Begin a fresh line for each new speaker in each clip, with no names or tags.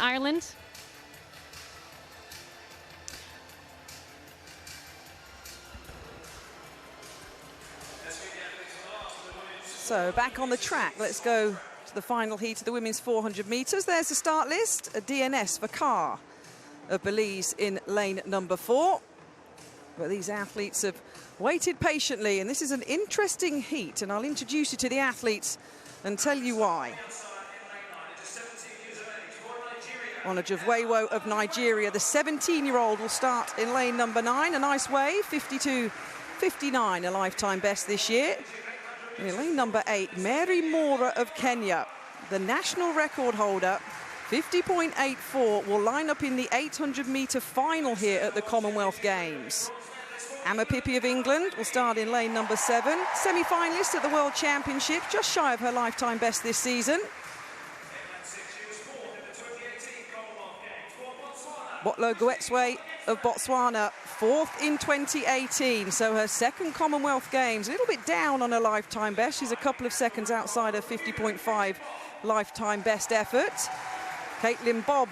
Ireland.
So back on the track, let's go to the final heat of the women's 400 metres. There's the start list. A DNS for Carr of Belize in lane number 4. But these athletes have waited patiently, and this is an interesting heat, and I'll introduce you to the athletes and tell you why. Onajuwewo of Nigeria, the 17-year-old, will start in lane number 9. A nice wave, 52.59, a lifetime best this year. In lane number 8, Mary Mora of Kenya, the national record holder, 50.84, will line up in the 800-metre final here at the Commonwealth Games. Amma Pippi of England will start in lane number 7, semi-finalist at the World Championship, just shy of her lifetime best this season. Botlo Gwetswe of Botswana, 4th in 2018, so her second Commonwealth Games. A little bit down on her lifetime best. She's a couple of seconds outside her 50.5 lifetime best effort. Caitlin Bobb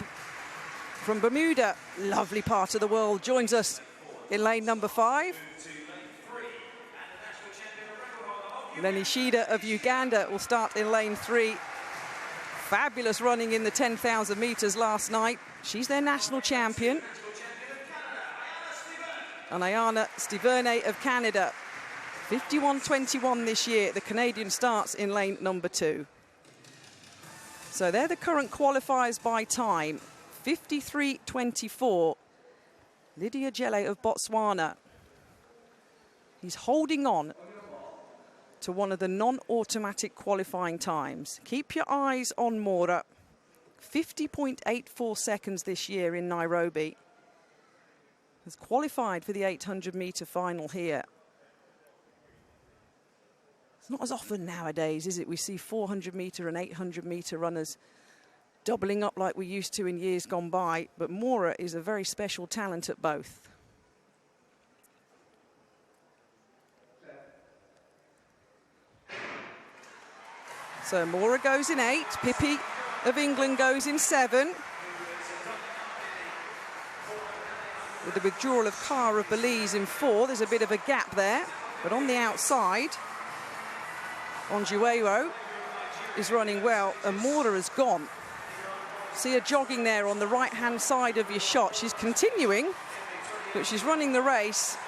from Bermuda, lovely part of the world, joins us in lane number 5. Lenny Shida of Uganda will start in lane 3. Fabulous running in the 10,000 metres last night. She's their national champion. And Ayana Stiverne of Canada, 51.21 this year. The Canadian starts in lane number 2. So they're the current qualifiers by time. 53.24. Lydia Jelle of Botswana. He's holding on to one of the non-automatic qualifying times. Keep your eyes on Mora. 50.84 seconds this year in Nairobi. Has qualified for the 800-metre final here. It's not as often nowadays, is it? We see 400-metre and 800-metre runners doubling up like we used to in years gone by, but Mora is a very special talent at both. So Mora goes in 8, Pippi of England goes in 7. With the withdrawal of Carr of Belize in 4, there's a bit of a gap there, but on the outside, Onajuwewo is running well, and Mora has gone. See her jogging there on the right-hand side of your shot. She's continuing, but she's running the race.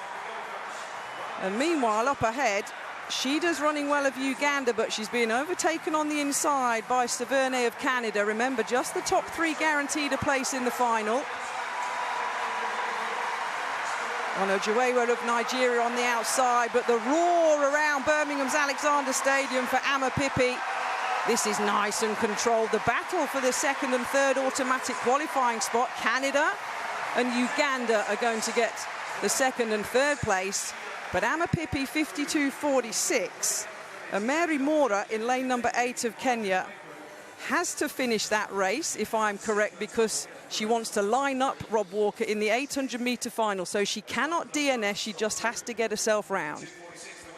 And meanwhile, up ahead, Shida's running well of Uganda, but she's being overtaken on the inside by Stiverne of Canada. Remember, just the top 3 guaranteed a place in the final. Onajuwewo of Nigeria on the outside, but the roar around Birmingham's Alexander Stadium for Amma Pippi. This is nice and controlled. The battle for the 2nd and 3rd automatic qualifying spot. Canada and Uganda are going to get the 2nd and 3rd place. But Amma Pippi, 52.46. And Mary Mora in lane number 8 of Kenya has to finish that race, if I'm correct, because she wants to line up Rob Walker in the 800-metre final. So she cannot DNS, she just has to get herself round.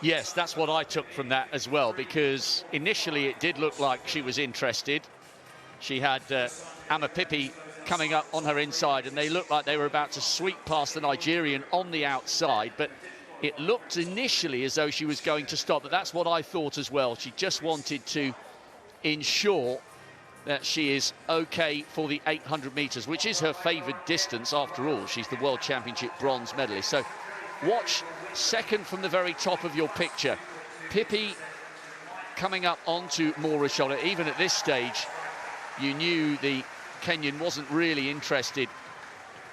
Yes, that's what I took from that as well, because initially it did look like she was interested. She had Amma Pippi coming up on her inside, and they looked like they were about to sweep past the Nigerian on the outside, but it looked initially as though she was going to stop. But that's what I thought as well. She just wanted to ensure that she is okay for the 800 metres, which is her favoured distance after all. She's the World Championship bronze medalist. So watch second from the very top of your picture. Pippi coming up onto Mora's shoulder. Even at this stage, you knew the Kenyan wasn't really interested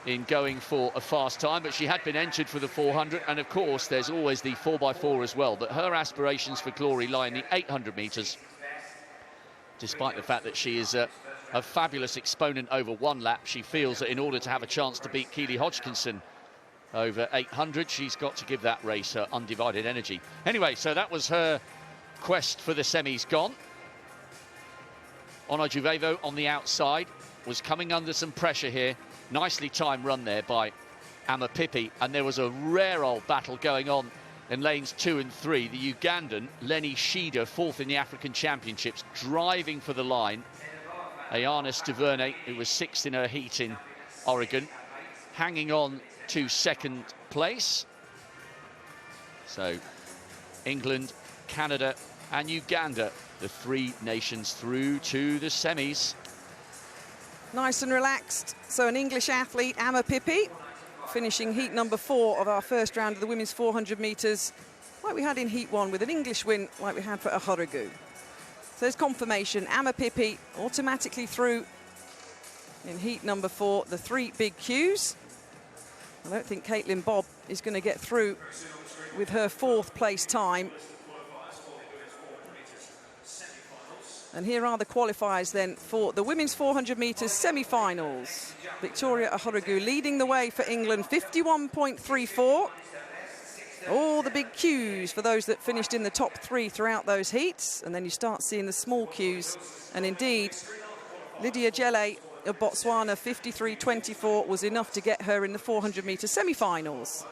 in going for a fast time, but she had been entered for the 400, and of course there's always the 4x4 as well. But her aspirations for glory lie in the 800 metres, despite the fact that she is a fabulous exponent over 1 lap. She feels that in order to have a chance to beat Keely Hodgkinson over 800, she's got to give that race her undivided energy. Anyway, so that was her quest for the semis gone. Onajuwewo on the outside was coming under some pressure here. Nicely timed run there by Amma Pippi, and there was a rare old battle going on in lanes 2 and 3. The Ugandan, Lenny Shida, 4th in the African Championships, driving for the line. Ayana Stuverne, who was 6th in her heat in Oregon, hanging on to 2nd place. So England, Canada and Uganda, the 3 nations through to the semis.
Nice and relaxed. So an English athlete, Amma Pippi, finishing heat number 4 of our first round of the women's 400 metres, like we had in heat 1, with an English win like we had for Ahorogu. So there's confirmation. Amma Pippi automatically through in heat number 4, the 3 big Qs. I don't think Caitlin Bobb is going to get through with her 4th place time. And here are the qualifiers then for the women's 400 metres semi-finals. Victoria Ahorogu leading the way for England, 51.34. All the big Qs for those that finished in the top 3 throughout those heats. And then you start seeing the small Qs. And indeed, Lydia Jelle of Botswana, 53.24, was enough to get her in the 400 metre semi-finals.